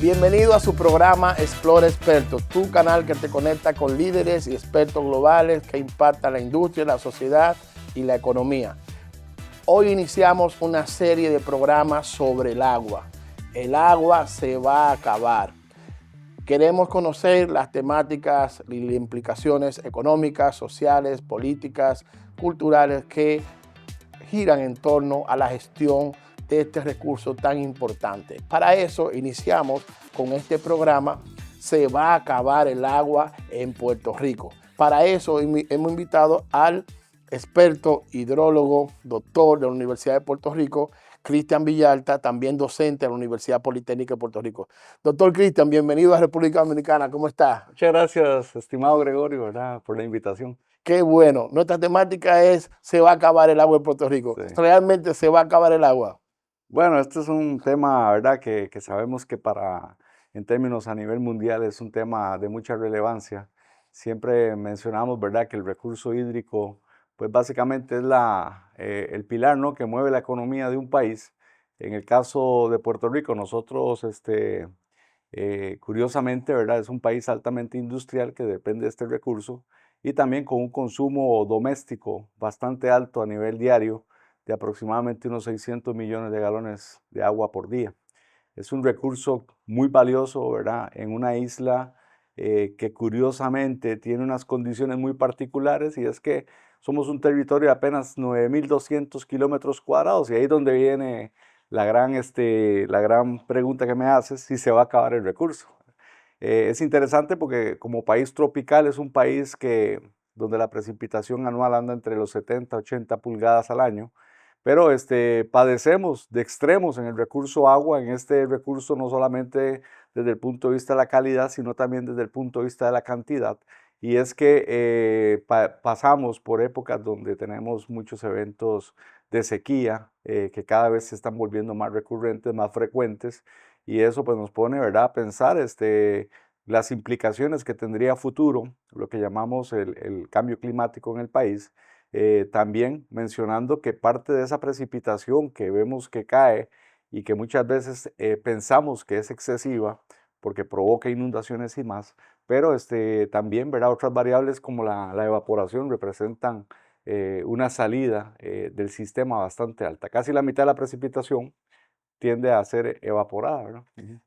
Bienvenido a su programa Explora Expertos, tu canal que te conecta con líderes y expertos globales que impactan la industria, la sociedad y la economía. Hoy iniciamos una serie de programas sobre el agua. El agua se va a acabar. Queremos conocer las temáticas y las implicaciones económicas, sociales, políticas, culturales que giran en torno a la gestión de este recurso tan importante. Para eso iniciamos con este programa Se va a acabar el agua en Puerto Rico. Para eso hemos invitado al experto hidrólogo, doctor de la Universidad de Puerto Rico, Cristian Villalta, también docente de la Universidad Politécnica de Puerto Rico. Doctor Cristian, bienvenido a República Dominicana. ¿Cómo está? Muchas gracias, estimado Gregorio, ¿verdad?, por la invitación. Qué bueno. Nuestra temática es se va a acabar el agua en Puerto Rico. Sí. ¿Realmente se va a acabar el agua? Bueno, este es un tema, ¿verdad?, que sabemos que en términos a nivel mundial es un tema de mucha relevancia. Siempre mencionamos, ¿verdad?, que el recurso hídrico, pues básicamente es el pilar, ¿no?, que mueve la economía de un país. En el caso de Puerto Rico, nosotros, curiosamente, ¿verdad?, es un país altamente industrial que depende de este recurso y también con un consumo doméstico bastante alto a nivel diario, de aproximadamente unos 600 millones de galones de agua por día. Es un recurso muy valioso, ¿verdad?, en una isla que curiosamente tiene unas condiciones muy particulares, y es que somos un territorio de apenas 9.200 kilómetros cuadrados, y ahí es donde viene la gran pregunta que me haces, si se va a acabar el recurso. Es interesante porque como país tropical es un país donde la precipitación anual anda entre los 70 80 pulgadas al año, pero padecemos de extremos en el recurso agua, en este recurso, no solamente desde el punto de vista de la calidad, sino también desde el punto de vista de la cantidad. Y es que pasamos por épocas donde tenemos muchos eventos de sequía que cada vez se están volviendo más recurrentes, más frecuentes, y eso pues nos pone, ¿verdad?, a pensar las implicaciones que tendría a futuro, lo que llamamos el cambio climático en el país. También mencionando que parte de esa precipitación que vemos que cae y que muchas veces pensamos que es excesiva porque provoca inundaciones y más, pero también, ¿verdad?, otras variables como la evaporación representan una salida del sistema bastante alta. Casi la mitad de la precipitación tiende a ser evaporada, ¿verdad?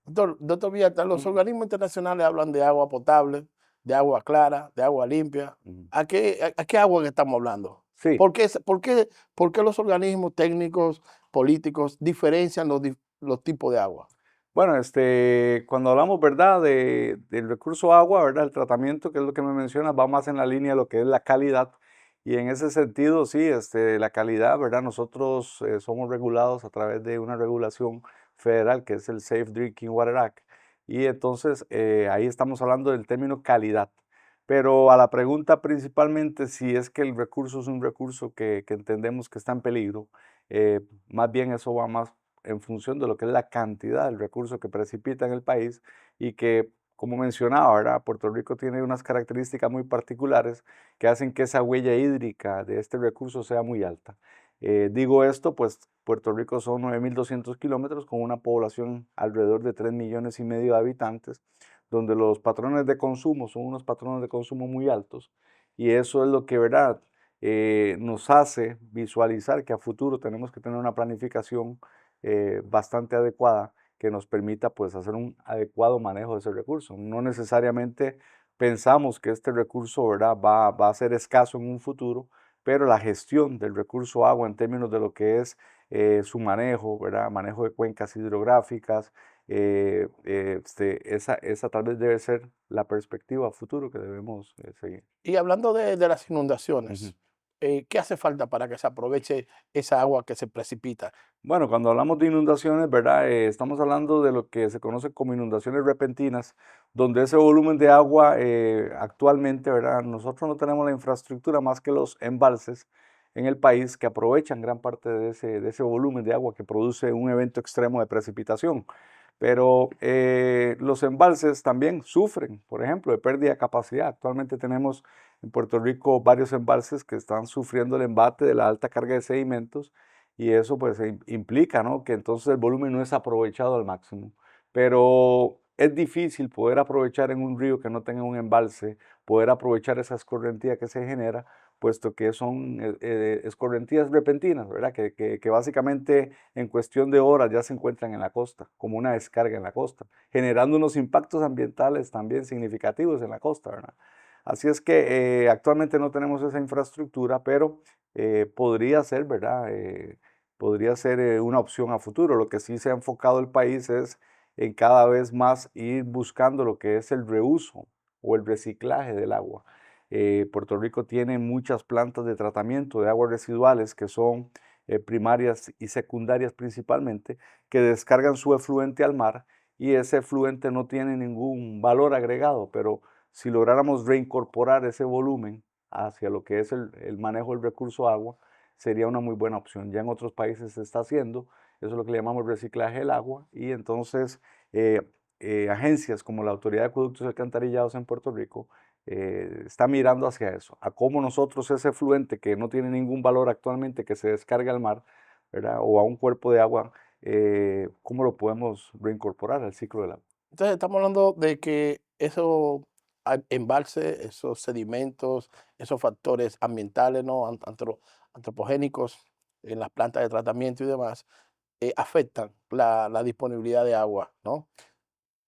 Doctor Villalta, los organismos internacionales hablan de agua potable, de agua clara, de agua limpia. Ujú. ¿A qué agua que estamos hablando? Sí. ¿Por qué los organismos técnicos, políticos diferencian los tipos de agua? Bueno, cuando hablamos, ¿verdad?, del recurso agua, ¿verdad?, el tratamiento, que es lo que me mencionas, va más en la línea de lo que es la calidad. Y en ese sentido, sí, la calidad, ¿verdad?, nosotros somos regulados a través de una regulación federal que es el Safe Drinking Water Act. Y entonces ahí estamos hablando del término calidad. Pero a la pregunta principalmente si es que el recurso es un recurso que entendemos que está en peligro, más bien eso va más en función de lo que es la cantidad del recurso que precipita en el país, y que, como mencionaba, ¿verdad?, Puerto Rico tiene unas características muy particulares que hacen que esa huella hídrica de este recurso sea muy alta. Digo esto, pues Puerto Rico son 9.200 kilómetros con una población alrededor de 3,5 millones de habitantes, donde los patrones de consumo son unos patrones de consumo muy altos, y eso es lo que, ¿verdad?, nos hace visualizar que a futuro tenemos que tener una planificación bastante adecuada que nos permita pues hacer un adecuado manejo de ese recurso. No necesariamente pensamos que este recurso, ¿verdad?, va a ser escaso en un futuro, pero la gestión del recurso agua en términos de lo que es su manejo, ¿verdad?, manejo de cuencas hidrográficas, esa tal vez debe ser la perspectiva a futuro que debemos seguir. Y hablando de las Ujú. inundaciones, ¿qué hace falta para que se aproveche esa agua que se precipita? Bueno, cuando hablamos de inundaciones, ¿verdad? Estamos hablando de lo que se conoce como inundaciones repentinas, donde ese volumen de agua actualmente, ¿verdad? Nosotros no tenemos la infraestructura más que los embalses en el país que aprovechan gran parte de ese volumen de agua que produce un evento extremo de precipitación. Pero los embalses también sufren, por ejemplo, de pérdida de capacidad. Actualmente tenemos en Puerto Rico varios embalses que están sufriendo el embate de la alta carga de sedimentos, y eso pues implica, ¿no?, que entonces el volumen no es aprovechado al máximo. Pero es difícil poder aprovechar en un río que no tenga un embalse, poder aprovechar esa escorrentía que se genera, puesto que son escorrentías repentinas, ¿verdad? Que básicamente en cuestión de horas ya se encuentran en la costa, como una descarga en la costa, generando unos impactos ambientales también significativos en la costa, ¿verdad? Así es que actualmente no tenemos esa infraestructura, pero podría ser, ¿verdad? Podría ser una opción a futuro. Lo que sí se ha enfocado el país es en cada vez más ir buscando lo que es el reuso o el reciclaje del agua. Puerto Rico tiene muchas plantas de tratamiento de aguas residuales que son primarias y secundarias principalmente, que descargan su efluente al mar y ese efluente no tiene ningún valor agregado, pero si lográramos reincorporar ese volumen hacia lo que es el manejo del recurso agua, sería una muy buena opción. Ya en otros países se está haciendo, eso es lo que le llamamos reciclaje del agua, y entonces eh, agencias como la Autoridad de Acueductos y Alcantarillados en Puerto Rico está mirando hacia eso, a cómo nosotros ese efluente que no tiene ningún valor actualmente, que se descarga al mar, ¿verdad? O a un cuerpo de agua, cómo lo podemos reincorporar al ciclo del agua. Entonces, estamos hablando de que esos embalses, esos sedimentos, esos factores ambientales, ¿no? Antropogénicos en las plantas de tratamiento y demás, afectan la disponibilidad de agua, ¿no?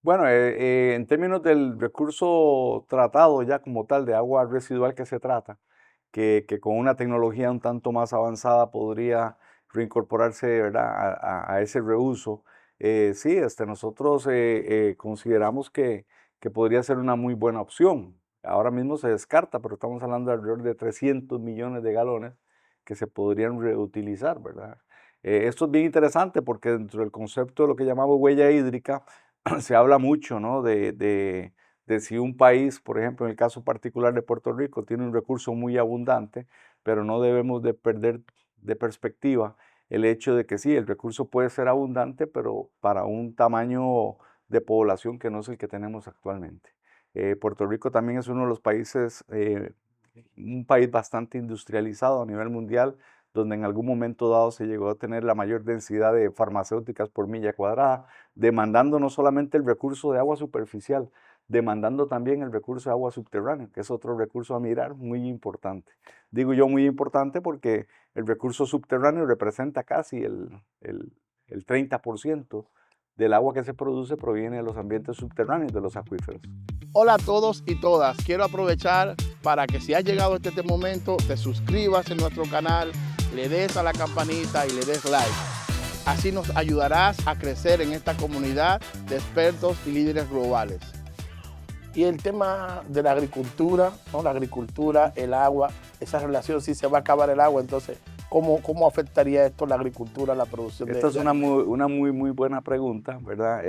Bueno, en términos del recurso tratado ya como tal, de agua residual que se trata, que con una tecnología un tanto más avanzada podría reincorporarse, ¿verdad? A ese reuso. Sí, nosotros consideramos que podría ser una muy buena opción. Ahora mismo se descarta, pero estamos hablando de alrededor de 300 millones de galones que se podrían reutilizar, ¿verdad? Esto es bien interesante porque dentro del concepto de lo que llamamos huella hídrica, se habla mucho, ¿no? De si un país, por ejemplo, en el caso particular de Puerto Rico, tiene un recurso muy abundante, pero no debemos de perder de perspectiva el hecho de que sí, el recurso puede ser abundante, pero para un tamaño de población que no es el que tenemos actualmente. Puerto Rico también es uno de los países, un país bastante industrializado a nivel mundial, donde en algún momento dado se llegó a tener la mayor densidad de farmacéuticas por milla cuadrada, demandando no solamente el recurso de agua superficial, demandando también el recurso de agua subterránea, que es otro recurso a mirar muy importante. Digo yo muy importante porque el recurso subterráneo representa casi el 30% del agua que se produce proviene de los ambientes subterráneos, de los acuíferos. Hola a todos y todas. Quiero aprovechar para que si has llegado hasta este momento, te suscribas en nuestro canal, le des a la campanita y le des like. Así nos ayudarás a crecer en esta comunidad de expertos y líderes globales. Y el tema de la agricultura, ¿no? La agricultura, el agua, esa relación, si se va a acabar el agua, entonces, ¿cómo afectaría esto la agricultura, la producción Esta es de una muy buena pregunta, ¿verdad?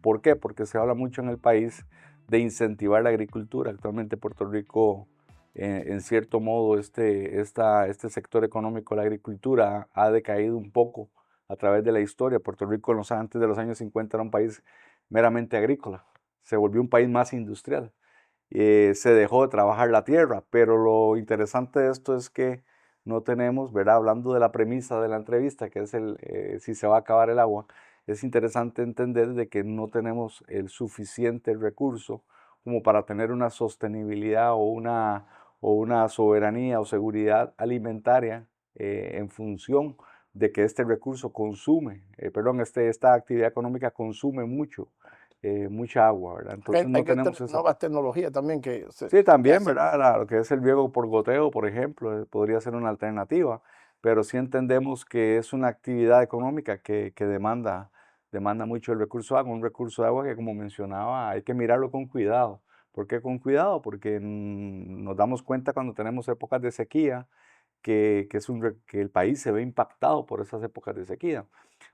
¿Por qué? Porque se habla mucho en el país de incentivar la agricultura. Actualmente Puerto Rico, en cierto modo, este sector económico de la agricultura ha decaído un poco a través de la historia. Puerto Rico antes de los años 50 era un país meramente agrícola. Se volvió un país más industrial. Se dejó de trabajar la tierra, pero lo interesante de esto es que no tenemos, ¿verdad? Hablando de la premisa de la entrevista, que es si se va a acabar el agua, es interesante entender de que no tenemos el suficiente recurso como para tener una sostenibilidad o una soberanía o seguridad alimentaria en función de que este recurso esta actividad económica consume mucha agua, ¿verdad? Entonces no tenemos esa. nuevas tecnologías también Sí, que también, hacen. ¿verdad? Lo que es el riego por goteo, por ejemplo, podría ser una alternativa, pero sí entendemos que es una actividad económica que demanda mucho el recurso de agua, un recurso de agua que, como mencionaba, hay que mirarlo con cuidado. ¿Por qué con cuidado? Porque nos damos cuenta cuando tenemos épocas de sequía que el país se ve impactado por esas épocas de sequía.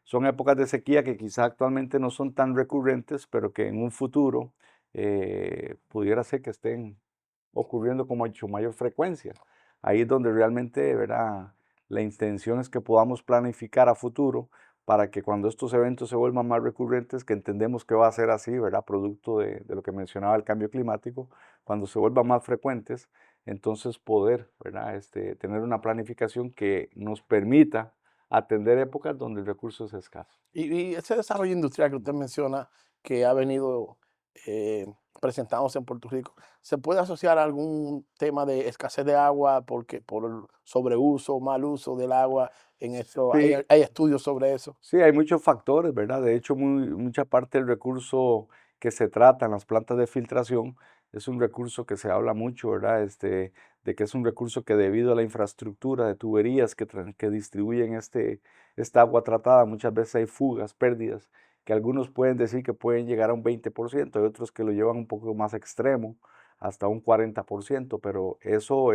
Son épocas de sequía que quizá actualmente no son tan recurrentes, pero que en un futuro pudiera ser que estén ocurriendo con mucho mayor frecuencia. Ahí es donde realmente, ¿verdad? La intención es que podamos planificar a futuro para que cuando estos eventos se vuelvan más recurrentes, que entendemos que va a ser así, ¿verdad? Producto de lo que mencionaba el cambio climático, cuando se vuelvan más frecuentes, entonces poder, ¿verdad? Tener una planificación que nos permita atender épocas donde el recurso es escaso. Y ese desarrollo industrial que usted menciona, que ha venido eh, presentándose en Puerto Rico, ¿se puede asociar a algún tema de escasez de agua porque por el sobreuso, mal uso del agua en eso? ¿Hay, Sí, hay estudios sobre eso? sí, hay muchos factores, ¿verdad? De hecho, mucha parte del recurso que se trata en las plantas de filtración es un recurso que se habla mucho, ¿verdad? De que es un recurso que debido a la infraestructura de tuberías que distribuyen esta agua tratada, muchas veces hay fugas, pérdidas, que algunos pueden decir que pueden llegar a un 20%, hay otros que lo llevan un poco más extremo, hasta un 40%, pero eso,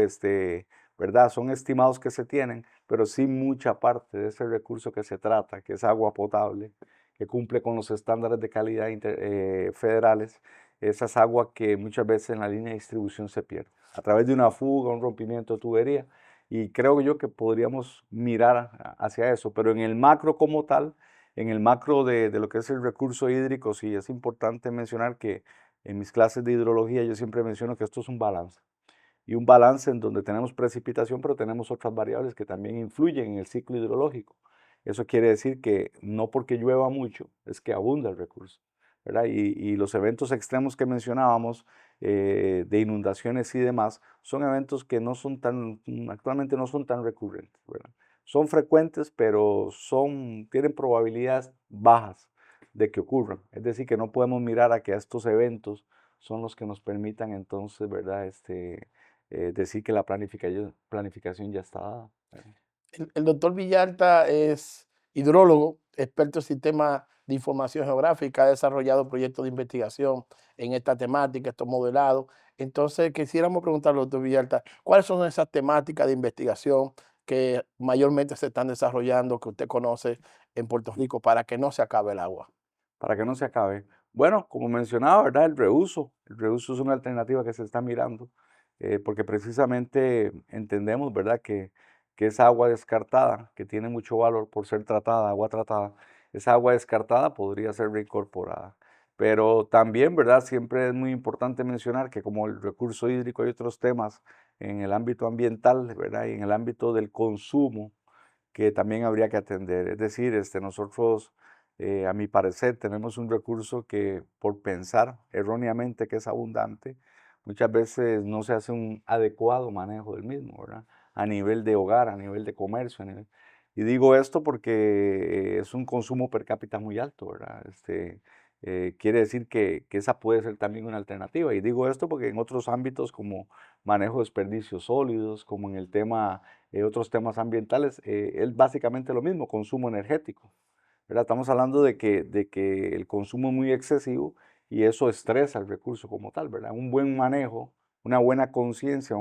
¿verdad? Son estimados que se tienen, pero sí mucha parte de ese recurso que se trata, que es agua potable, que cumple con los estándares de calidad federales, esa es agua que muchas veces en la línea de distribución se pierde, a través de una fuga, un rompimiento de tubería, y creo yo que podríamos mirar hacia eso, pero en el macro como tal, en el macro de lo que es el recurso hídrico, sí es importante mencionar que en mis clases de hidrología yo siempre menciono que esto es un balance y un balance en donde tenemos precipitación, pero tenemos otras variables que también influyen en el ciclo hidrológico. Eso quiere decir que no porque llueva mucho es que abunda el recurso, ¿verdad? Y los eventos extremos que mencionábamos, de inundaciones y demás, son eventos que no son actualmente no son tan recurrentes, ¿verdad? Son frecuentes, pero tienen probabilidades bajas de que ocurran. Es decir, que no podemos mirar a que estos eventos son los que nos permitan entonces, ¿verdad? Decir que la planificación ya está dada. El doctor Villalta es hidrólogo, experto en sistemas de información geográfica, ha desarrollado proyectos de investigación en esta temática, estos modelados. Entonces, quisiéramos preguntarle al doctor Villalta, ¿cuáles son esas temáticas de investigación que mayormente se están desarrollando, que usted conoce en Puerto Rico, para que no se acabe el agua? Para que no se acabe. Bueno, como mencionaba, ¿verdad? El reuso es una alternativa que se está mirando, porque precisamente entendemos, ¿verdad? Que esa agua descartada, que tiene mucho valor por ser tratada, agua tratada, esa agua descartada podría ser reincorporada. Pero también, ¿verdad? Siempre es muy importante mencionar que como el recurso hídrico hay otros temas en el ámbito ambiental, ¿verdad? Y en el ámbito del consumo que también habría que atender. Es decir, nosotros, a mi parecer, tenemos un recurso que por pensar erróneamente que es abundante, muchas veces no se hace un adecuado manejo del mismo, ¿verdad? A nivel de hogar, a nivel de comercio. Y digo esto porque es un consumo per cápita muy alto, ¿verdad? Quiere decir que esa puede ser también una alternativa. Y digo esto porque en otros ámbitos como manejo de desperdicios sólidos, como en el tema otros temas ambientales, es básicamente lo mismo, consumo energético, ¿verdad? Estamos hablando de que el consumo es muy excesivo y eso estresa el recurso como tal, ¿verdad? Un buen manejo, una buena conciencia,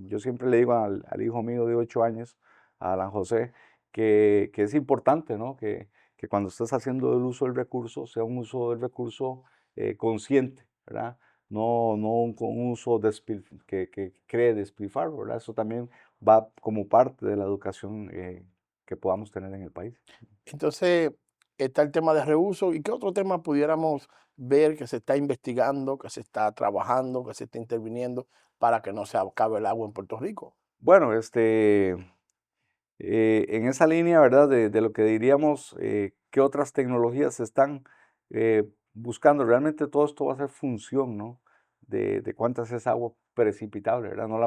yo siempre le digo al hijo mío de 8 años, a Alan José, que es importante, ¿no? Que cuando estés haciendo el uso del recurso, sea un uso del recurso consciente, ¿verdad? No un uso que cree despilfarro, ¿verdad? Eso también va como parte de la educación que podamos tener en el país. Entonces, está el tema de reuso. ¿Y qué otro tema pudiéramos ver que se está investigando, que se está trabajando, que se está interviniendo para que no se acabe el agua en Puerto Rico? Bueno, en esa línea, ¿verdad? De lo que diríamos, ¿qué otras tecnologías se están buscando? Realmente todo esto va a ser función, ¿no? De cuánta es esa agua precipitable, ¿verdad? No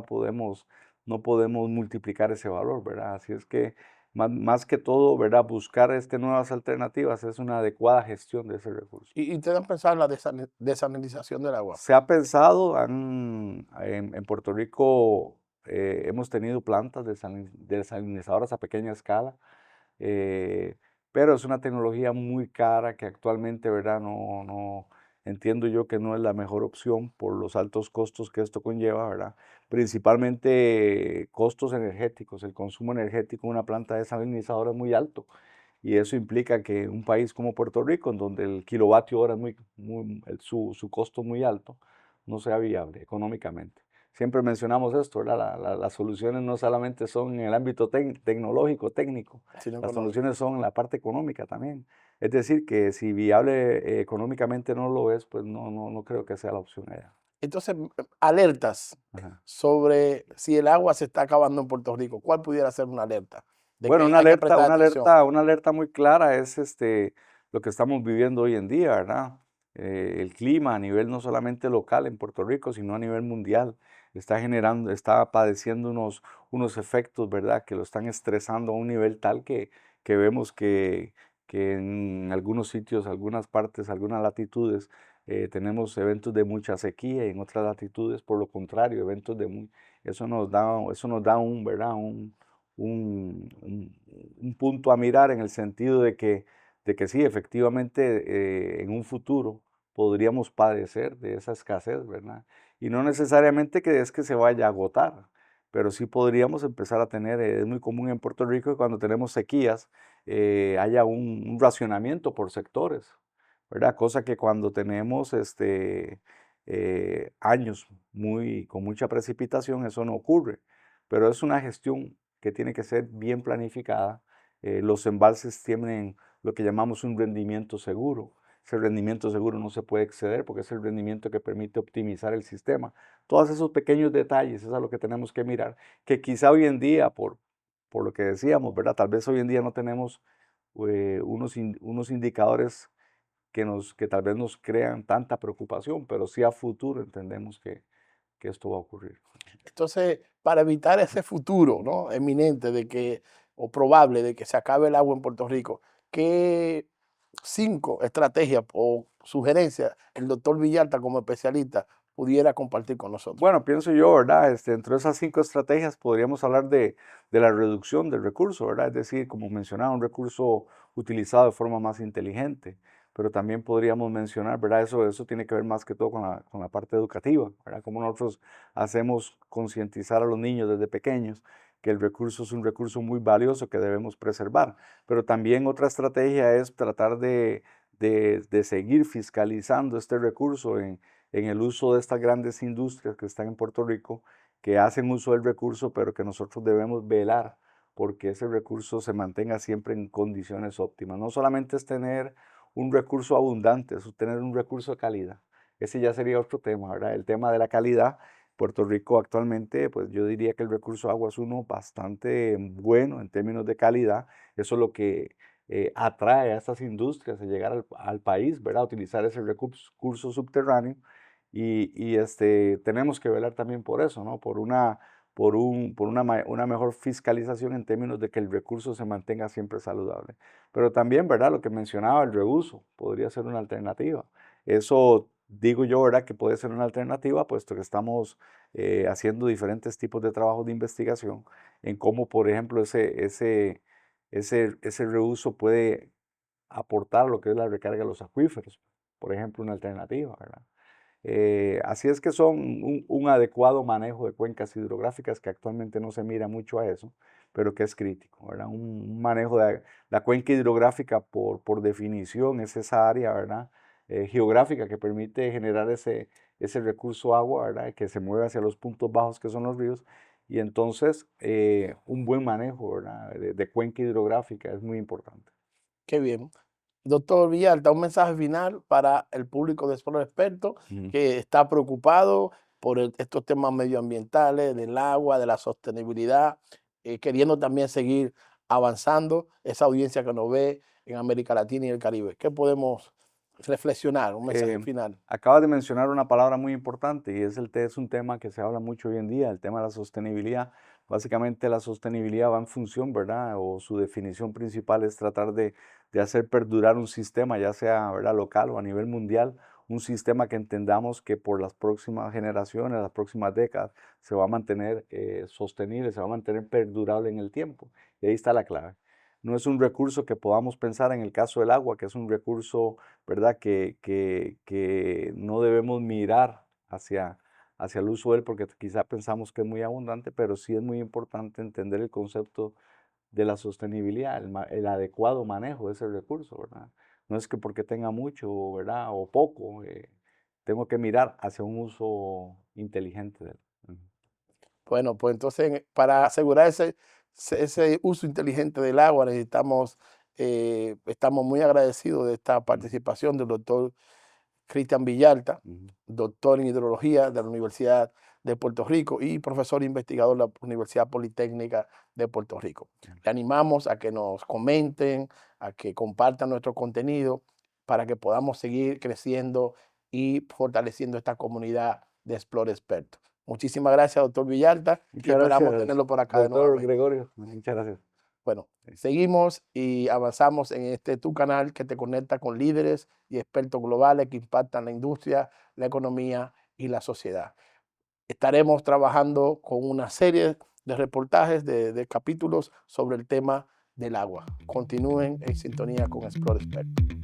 podemos multiplicar ese valor, ¿verdad? Así es que más que todo, ¿verdad? Buscar nuevas alternativas es una adecuada gestión de ese recurso. ¿Y ustedes han pensado en la desalinización del agua? Se ha pensado, en Puerto Rico hemos tenido plantas desalinizadoras a pequeña escala, eh, pero es una tecnología muy cara que actualmente, ¿verdad? No entiendo yo que no es la mejor opción por los altos costos que esto conlleva, ¿verdad? Principalmente costos energéticos. El consumo energético de una planta desalinizadora es muy alto y eso implica que un país como Puerto Rico, en donde el kilovatio hora es su costo es muy alto, no sea viable económicamente. Siempre mencionamos esto, ¿verdad? Las soluciones no solamente son en el ámbito tecnológico, técnico, Sino las económico. soluciones son en la parte económica también. Es decir, que si viable económicamente no lo es, pues no creo que sea la opción allá. Entonces, alertas Ajá. sobre si el agua se está acabando en Puerto Rico. ¿Cuál pudiera ser una alerta? De Bueno, que una hay que alerta, prestar una atención. alerta, una alerta muy clara es lo que estamos viviendo hoy en día, ¿verdad? El clima a nivel no solamente local en Puerto Rico, sino a nivel mundial, está padeciendo unos efectos, ¿verdad?, que lo están estresando a un nivel tal que vemos que en algunos sitios, algunas partes, algunas latitudes, tenemos eventos de mucha sequía y en otras latitudes, por lo contrario, eventos eso nos da un, ¿verdad?, un punto a mirar en el sentido de que sí, efectivamente, en un futuro podríamos padecer de esa escasez, ¿verdad? Y no necesariamente que es que se vaya a agotar, pero sí podríamos empezar a tener, es muy común en Puerto Rico que cuando tenemos sequías haya un racionamiento por sectores, ¿verdad? Cosa que cuando tenemos años con mucha precipitación, eso no ocurre, pero es una gestión que tiene que ser bien planificada. Los embalses tienen lo que llamamos un rendimiento seguro. Ese rendimiento seguro no se puede exceder porque es el rendimiento que permite optimizar el sistema. Todos esos pequeños detalles es a lo que tenemos que mirar, que quizá hoy en día, por lo que decíamos, ¿verdad? Tal vez hoy en día no tenemos unos indicadores que tal vez nos crean tanta preocupación, pero sí a futuro entendemos que esto va a ocurrir. Entonces, para evitar ese futuro, ¿no?, eminente de que, o probable de que se acabe el agua en Puerto Rico, ¿qué 5 estrategias o sugerencias el doctor Villalta como especialista pudiera compartir con nosotros? Bueno, pienso yo, ¿verdad? Dentro de esas 5 estrategias podríamos hablar de la reducción del recurso, ¿verdad? Es decir, como mencionaba, un recurso utilizado de forma más inteligente, pero también podríamos mencionar, ¿verdad? Eso tiene que ver más que todo con la parte educativa, ¿verdad? Como nosotros hacemos concientizar a los niños desde pequeños que el recurso es un recurso muy valioso que debemos preservar, pero también otra estrategia es tratar de seguir fiscalizando este recurso en el uso de estas grandes industrias que están en Puerto Rico, que hacen uso del recurso, pero que nosotros debemos velar porque ese recurso se mantenga siempre en condiciones óptimas. No solamente es tener un recurso abundante, es tener un recurso de calidad. Ese ya sería otro tema, ¿verdad? El tema de la calidad. Puerto Rico actualmente, pues yo diría que el recurso agua es uno bastante bueno en términos de calidad. Eso es lo que atrae a estas industrias a llegar al país, ¿verdad? A utilizar ese recurso subterráneo tenemos que velar también por eso, ¿no? Por una mejor fiscalización en términos de que el recurso se mantenga siempre saludable. Pero también, ¿verdad? Lo que mencionaba, el reuso podría ser una alternativa. Eso digo yo, ¿verdad? Que puede ser una alternativa, puesto que estamos haciendo diferentes tipos de trabajos de investigación en cómo, por ejemplo, ese reuso puede aportar lo que es la recarga de los acuíferos, por ejemplo, una alternativa, ¿verdad? Así es que son un adecuado manejo de cuencas hidrográficas que actualmente no se mira mucho a eso, pero que es crítico, ¿verdad? Un manejo de la cuenca hidrográfica por definición es esa área, ¿verdad? Geográfica que permite generar ese recurso agua, ¿verdad? Que se mueve hacia los puntos bajos que son los ríos y entonces un buen manejo, ¿verdad? De cuenca hidrográfica es muy importante. Qué bien. Doctor Villalta, un mensaje final para el público de Explora Experto Ujú. que está preocupado por estos temas medioambientales, del agua, de la sostenibilidad, queriendo también seguir avanzando, esa audiencia que nos ve en América Latina y el Caribe. ¿Qué podemos reflexionar? Un mensaje Eh, final. Acabas de mencionar una palabra muy importante y es un tema que se habla mucho hoy en día, el tema de la sostenibilidad. Básicamente la sostenibilidad va en función, ¿verdad? O su definición principal es tratar de hacer perdurar un sistema, ya sea, ¿verdad?, local o a nivel mundial, un sistema que entendamos que por las próximas generaciones, las próximas décadas, se va a mantener sostenible, se va a mantener perdurable en el tiempo. Y ahí está la clave. No es un recurso que podamos pensar en el caso del agua, que es un recurso, ¿verdad? Que no debemos mirar hacia el uso de él porque quizá pensamos que es muy abundante, pero sí es muy importante entender el concepto de la sostenibilidad, el adecuado manejo de ese recurso, ¿verdad? No es que porque tenga mucho, ¿verdad? O poco, tengo que mirar hacia un uso inteligente de él. Ujú. Bueno, pues entonces para asegurar ese uso inteligente del agua necesitamos, estamos muy agradecidos de esta Ujú. participación del doctor Cristian Villalta, Ujú. doctor en hidrología de la Universidad de Puerto Rico y profesor investigador de la Universidad Politécnica de Puerto Rico. Le animamos a que nos comenten, a que compartan nuestro contenido para que podamos seguir creciendo y fortaleciendo esta comunidad de Explore Experto. Muchísimas gracias, doctor Villalta, y Muchas esperamos gracias, tenerlo por acá de doctor nuevo. Gregorio. Muchas gracias. Bueno, seguimos y avanzamos en tu canal que te conecta con líderes y expertos globales que impactan la industria, la economía y la sociedad. Estaremos trabajando con una serie de reportajes, de capítulos sobre el tema del agua. Continúen en sintonía con Explore Experto.